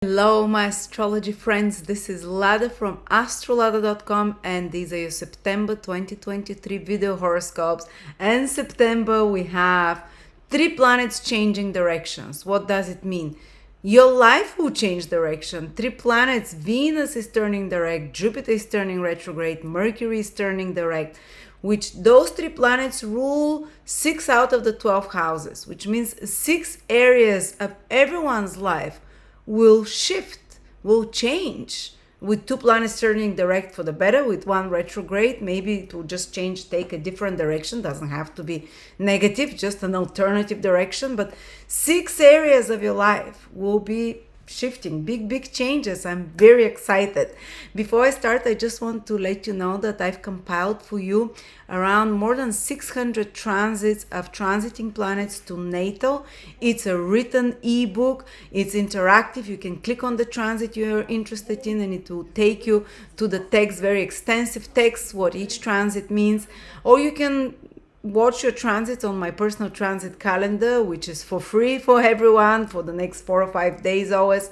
Hello, my astrology friends. This is Lada from Astrolada.com, and these are your September 2023 video horoscopes. And September, we have 3 planets changing directions. What does it mean? Your life will change direction. 3 planets: Venus is turning direct, Jupiter is turning retrograde, Mercury is turning direct, which those 3 planets rule 6 out of the 12 houses, which means 6 areas of everyone's life will shift, will change. With 2 planets turning direct for the better, with 1 retrograde, maybe it will just change, take a different direction. Doesn't have to be negative, just an alternative direction. But 6 areas of your life will be shifting, big changes. I'm very excited. Before I start, I just want to let you know that I've compiled for you around more than 600 transits of transiting planets to natal. It's a written ebook. It's interactive. You can click on the transit you're interested in and it will take you to the text, very extensive text, what each transit means. Or you can watch your transits on my personal transit calendar, which is for free for everyone for the next 4 or 5 days always.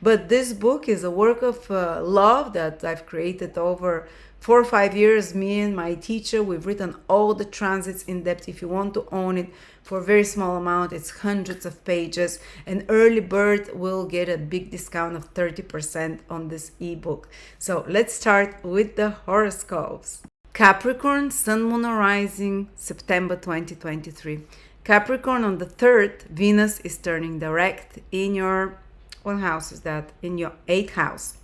But this book is a work of love that I've created over 4 or 5 years. Me and my teacher, we've written all the transits in depth. If you want to own it for a very small amount, it's hundreds of pages. An early bird will get a big discount of 30% on this ebook. So let's start with the horoscopes. Capricorn, Sun, Moon, or Rising, September 2023. Capricorn, on the 3rd, Venus is turning direct in your, what house is that? In your 8th house.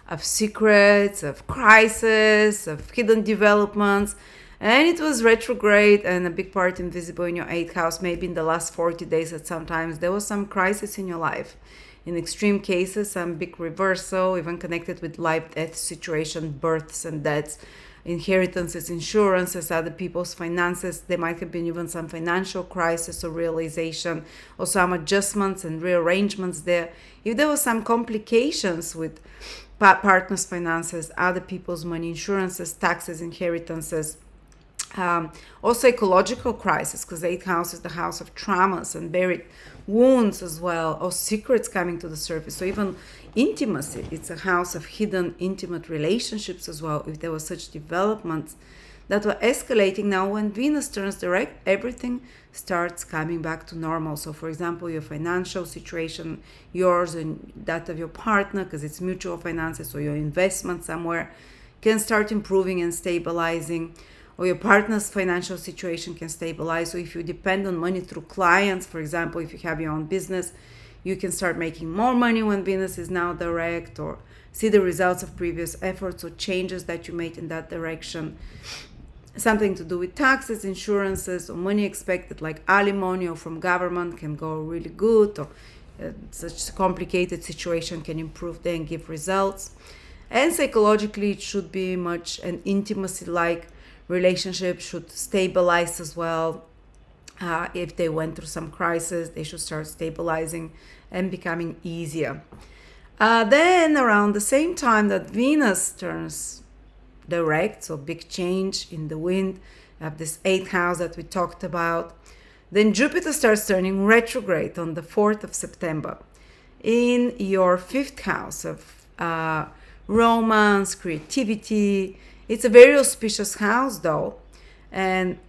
Of secrets, of crisis, of hidden developments. And it was retrograde and a big part invisible in your 8th house. Maybe in the last 40 days at sometimes there was some crisis in your life. In extreme cases, some big reversal, even connected with life-death situation, births and deaths, inheritances, insurances, other people's finances. There might have been even some financial crisis or realization or some adjustments and rearrangements there. If there were some complications with partners' finances, other people's money, insurances, taxes, inheritances, or psychological crisis, because the 8th house is the house of traumas and buried wounds as well, or secrets coming to the surface. So even intimacy, it's a house of hidden intimate relationships as well. If there were such developments that were escalating, now when Venus turns direct, everything starts coming back to normal. So for example, your financial situation, yours and that of your partner, because it's mutual finances, or your investment somewhere, can start improving and stabilizing. Or your partner's financial situation can stabilize. So if you depend on money through clients, for example, if you have your own business, you can start making more money when Venus is now direct, or see the results of previous efforts or changes that you made in that direction. Something to do with taxes, insurances, or money expected like alimony or from government can go really good, or such complicated situation can improve there and give results. And psychologically, it should be much an intimacy-like relationship, should stabilize as well. If they went through some crisis, they should start stabilizing and becoming easier. Then around the same time that Venus turns direct, so big change in the wind of this 8th house that we talked about, then Jupiter starts turning retrograde on the 4th of September in your 5th house of romance, creativity. It's a very auspicious house though, and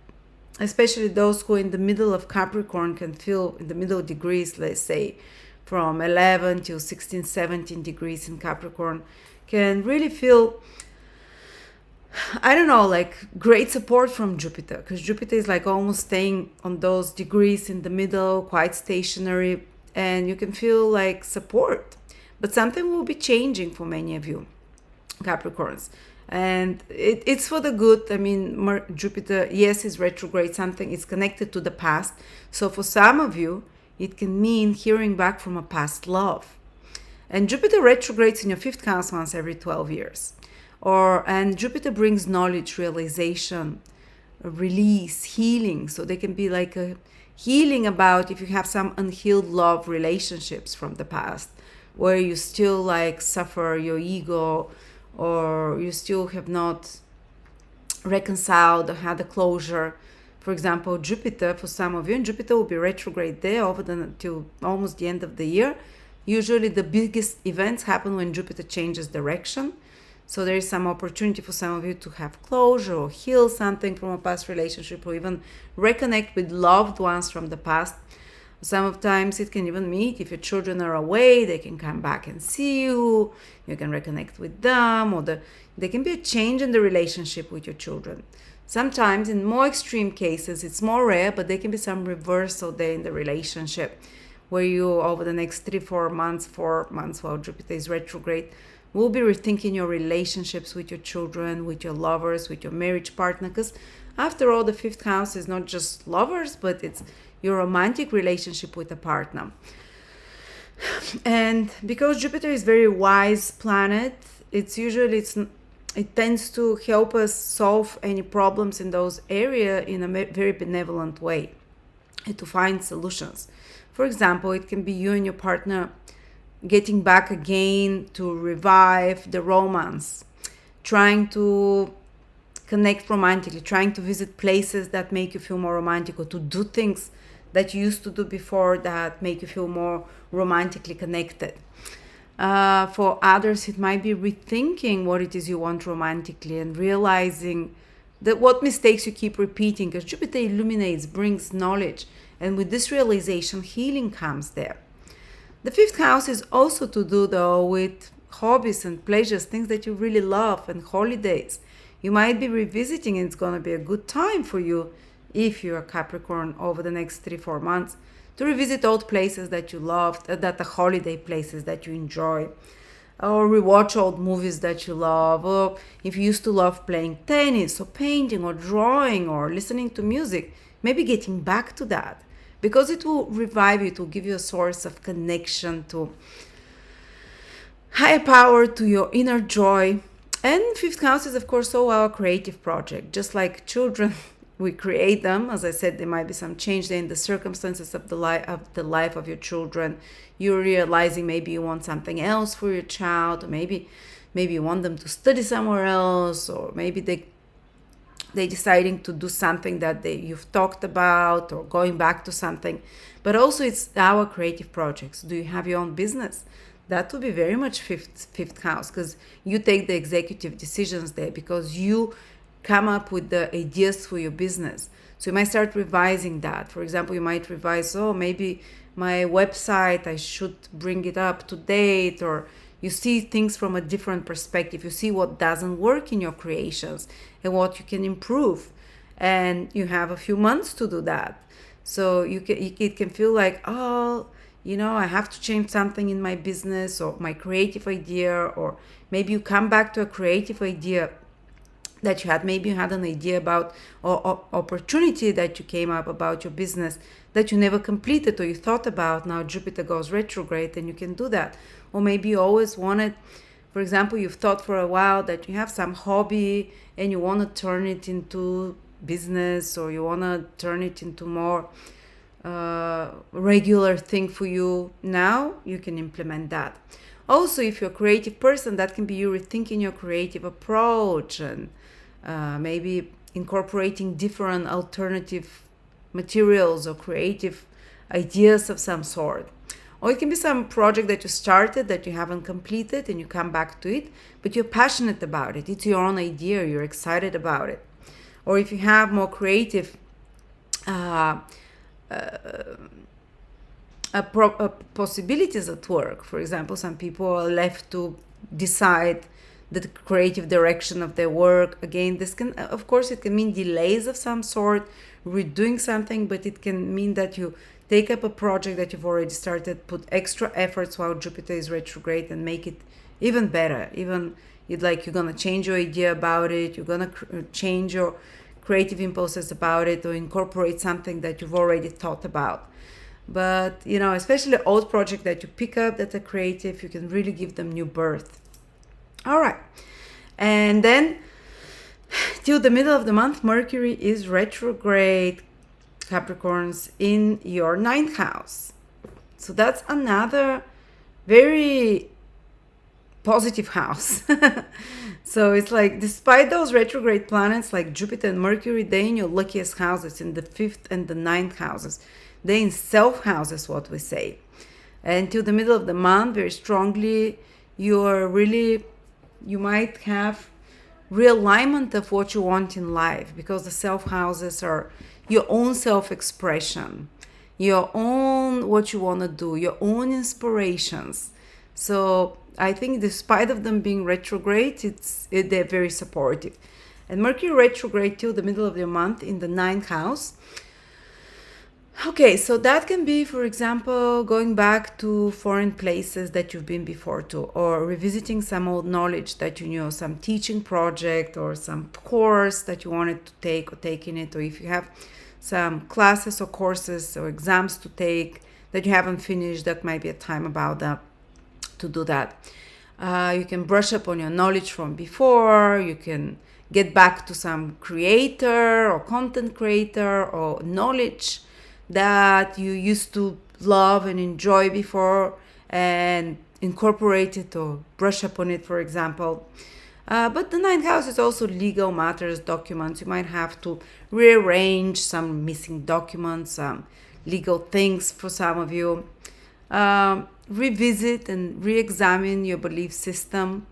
especially those who are in the middle of Capricorn can feel in the middle degrees, let's say from 11 to 16, 17 degrees in Capricorn, can really feel, I don't know, like great support from Jupiter, because Jupiter is like almost staying on those degrees in the middle, quite stationary, and you can feel like support. But something will be changing for many of you Capricorns. And it's for the good. I mean, Jupiter, yes, is retrograde, something is connected to the past. So for some of you, it can mean hearing back from a past love. And Jupiter retrogrades in your 5th house once every 12 years. And Jupiter brings knowledge, realization, release, healing. So they can be like a healing about if you have some unhealed love relationships from the past, where you still like suffer your ego, or you still have not reconciled or had a closure. For example, Jupiter, for some of you, and Jupiter will be retrograde there till almost the end of the year, Usually the biggest events happen when Jupiter changes direction. So there is some opportunity for some of you to have closure or heal something from a past relationship, or even reconnect with loved ones from the past. Sometimes it can even meet if your children are away, they can come back and see you, you can reconnect with them, or there can be a change in the relationship with your children. Sometimes in more extreme cases, it's more rare, but there can be some reversal there in the relationship where you, over the next 4 months while Jupiter is retrograde, will be rethinking your relationships with your children, with your lovers, with your marriage partner, because after all, the 5th house is not just lovers, but it's your romantic relationship with a partner. And because Jupiter is very wise planet, it tends to help us solve any problems in those areas in a very benevolent way and to find solutions. For example, it can be you and your partner getting back again to revive the romance, trying to connect romantically, trying to visit places that make you feel more romantic, or to do things that you used to do before that make you feel more romantically connected. For others, it might be rethinking what it is you want romantically and realizing that what mistakes you keep repeating, because Jupiter illuminates, brings knowledge, and with this realization, healing comes there. The 5th house is also to do, though, with hobbies and pleasures, things that you really love, and holidays. You might be revisiting, and it's going to be a good time for you, if you're a Capricorn, over the next 4 months, to revisit old places that you loved, that the holiday places that you enjoy, or rewatch old movies that you love, or if you used to love playing tennis or painting or drawing or listening to music, maybe getting back to that, because it will revive you, it will give you a source of connection to higher power, to your inner joy. And 5th house is, of course, so our creative project. Just like children, we create them. As I said, there might be some change there in the circumstances of the life of your children. You're realizing maybe you want something else for your child, or maybe you want them to study somewhere else, or maybe they deciding to do something that you've talked about, or going back to something. But also, it's our creative projects. Do you have your own business? That would be very much fifth house, because you take the executive decisions there, because you come up with the ideas for your business. So you might start revising that. For example, you might revise, maybe my website, I should bring it up to date, or you see things from a different perspective. You see what doesn't work in your creations and what you can improve. And you have a few months to do that. So it can feel like, I have to change something in my business or my creative idea, or maybe you come back to a creative idea that you had. Maybe you had an idea about or opportunity that you came up about your business that you never completed or you thought about. Now Jupiter goes retrograde and you can do that. Or maybe you always wanted, for example, you've thought for a while that you have some hobby and you want to turn it into business, or you want to turn it into more regular thing for you. Now you can implement that. Also, if you're a creative person, that can be you rethinking your creative approach and maybe incorporating different alternative materials or creative ideas of some sort. Or it can be some project that you started that you haven't completed and you come back to it, but you're passionate about it. It's your own idea, you're excited about it. Or if you have more creative possibilities at work. For example, some people are left to decide the creative direction of their work. Again, this can, of course, it can mean delays of some sort, redoing something, but it can mean that you take up a project that you've already started, put extra efforts while Jupiter is retrograde, and make it even better. Even you're going to change your idea about it, you're going to change your creative impulses about it, or incorporate something that you've already thought about. But, especially old project that you pick up that are creative, you can really give them new birth. All right. And then till the middle of the month, Mercury is retrograde, Capricorns, in your 9th house. So that's another very positive house. So it's like, despite those retrograde planets like Jupiter and Mercury, they're in your luckiest houses, in the 5th and the 9th houses. They're in self houses, what we say. until the middle of the month, very strongly, you might have realignment of what you want in life, because the self houses are your own self-expression, your own what you want to do, your own inspirations. So I think despite of them being retrograde, they're very supportive. And Mercury retrograde till the middle of the month in the ninth house. Okay, so that can be, for example, going back to foreign places that you've been before to, or revisiting some old knowledge that you knew, some teaching project or some course that you wanted to take or taking it, or if you have some classes or courses or exams to take that you haven't finished, that might be a time about that to do that. You can brush up on your knowledge from before. You can get back to some creator or content creator or knowledge that you used to love and enjoy before, and incorporate it or brush up on it, for example. But the ninth house is also legal matters, documents. You might have to rearrange some missing documents, some legal things for some of you. Revisit and re-examine your belief system,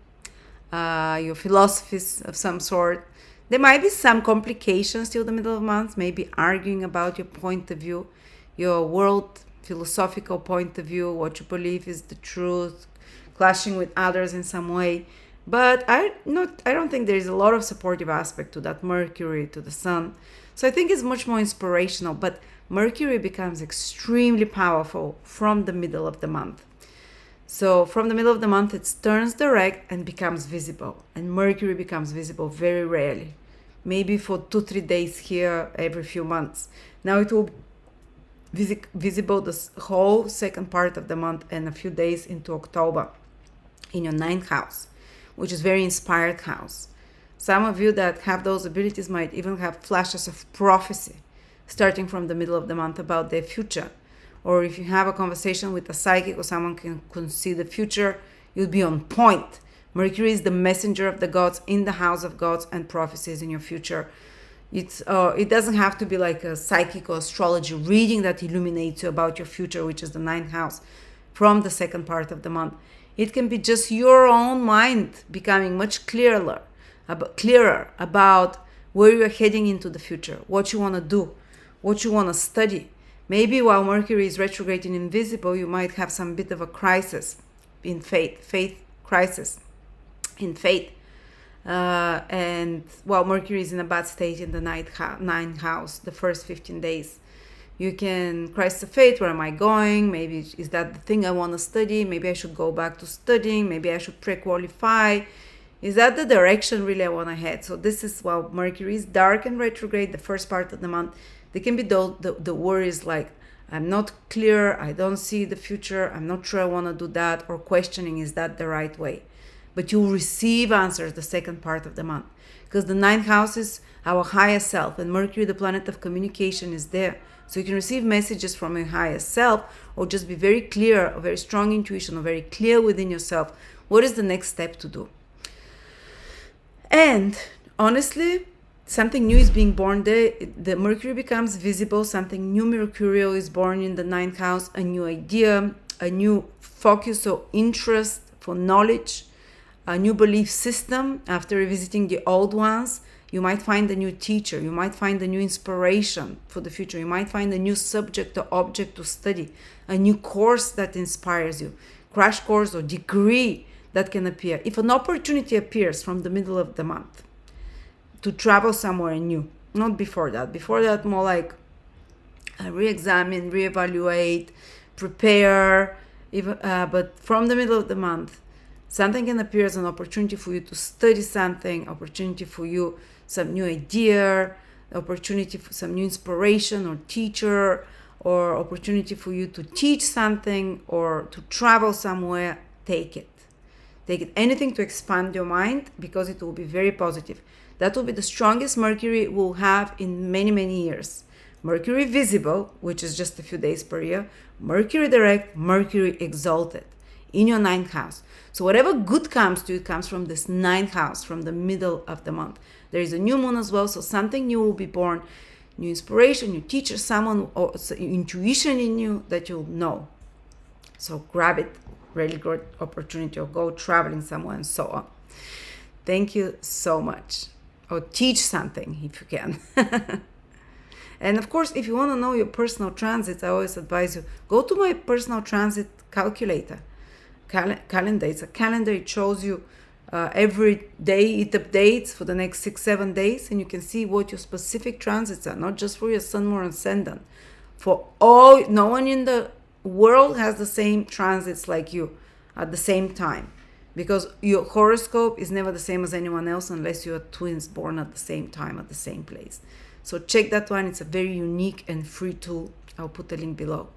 your philosophies of some sort. There might be some complications till the middle of the month, maybe arguing about your point of view, your world philosophical point of view, what you believe is the truth, clashing with others in some way. But I don't think there is a lot of supportive aspect to that Mercury, to the Sun. So I think it's much more inspirational. But Mercury becomes extremely powerful from the middle of the month. So from the middle of the month, it turns direct and becomes visible. And Mercury becomes visible very rarely, maybe for 2-3 days here every few months. Now it will be visible the whole second part of the month and a few days into October in your ninth house, which is very inspired house. Some of you that have those abilities might even have flashes of prophecy starting from the middle of the month about their future. Or if you have a conversation with a psychic or someone can see the future, you'll be on point. Mercury is the messenger of the gods in the house of gods and prophecies in your future. It doesn't have to be like a psychic or astrology reading that illuminates you about your future, which is the ninth house, from the second part of the month. It can be just your own mind becoming much clearer about where you're heading into the future, what you want to do, what you want to study. Maybe while Mercury is retrograding invisible, you might have some bit of a crisis in faith crisis in faith. And while Mercury is in a bad state in the ninth house, the first 15 days, you can crisis of faith. Where am I going? Maybe is that the thing I want to study? Maybe I should go back to studying. Maybe I should pre-qualify. Is that the direction really I want to head? So this is while Mercury is dark and retrograde, the first part of the month. There can be the worries like, I'm not clear, I don't see the future, I'm not sure I want to do that, or questioning, is that the right way? But you'll receive answers the second part of the month, because the ninth house is our higher self, and Mercury, the planet of communication, is there. So you can receive messages from your higher self, or just be very clear, a very strong intuition, or very clear within yourself, what is the next step to do. And honestly, something new is being born there. The Mercury becomes visible. Something new mercurial is born in the ninth house. A new idea, a new focus or interest for knowledge, a new belief system. After revisiting the old ones, you might find a new teacher. You might find a new inspiration for the future. You might find a new subject or object to study, a new course that inspires you, crash course or degree that can appear. If an opportunity appears from the middle of the month, to travel somewhere new, not before that. Before that, more like re-examine, re-evaluate, prepare. But from the middle of the month, something can appear as an opportunity for you to study something, opportunity for you, some new idea, opportunity for some new inspiration or teacher, or opportunity for you to teach something or to travel somewhere. Take it. Take it. Anything to expand your mind, because it will be very positive. That will be the strongest Mercury we'll have in many, many years. Mercury visible, which is just a few days per year. Mercury direct, Mercury exalted in your ninth house. So whatever good comes to you, it comes from this ninth house, from the middle of the month. There is a new moon as well, so something new will be born. New inspiration, new teacher, someone, or intuition in you that you'll know. So grab it, really good opportunity, or go traveling somewhere and so on. Thank you so much. Or teach something if you can. And of course, if you want to know your personal transits, I always advise you, go to my personal transit calculator. Calendar. It's a calendar. It shows you every day, it updates for the next 6-7 days, and you can see what your specific transits are, not just for your sun, moon, and ascendant. For all, no one in the world has the same transits like you at the same time, because your horoscope is never the same as anyone else unless you are twins born at the same time at the same place. So check that one. It's a very unique and free tool. I'll put the link below.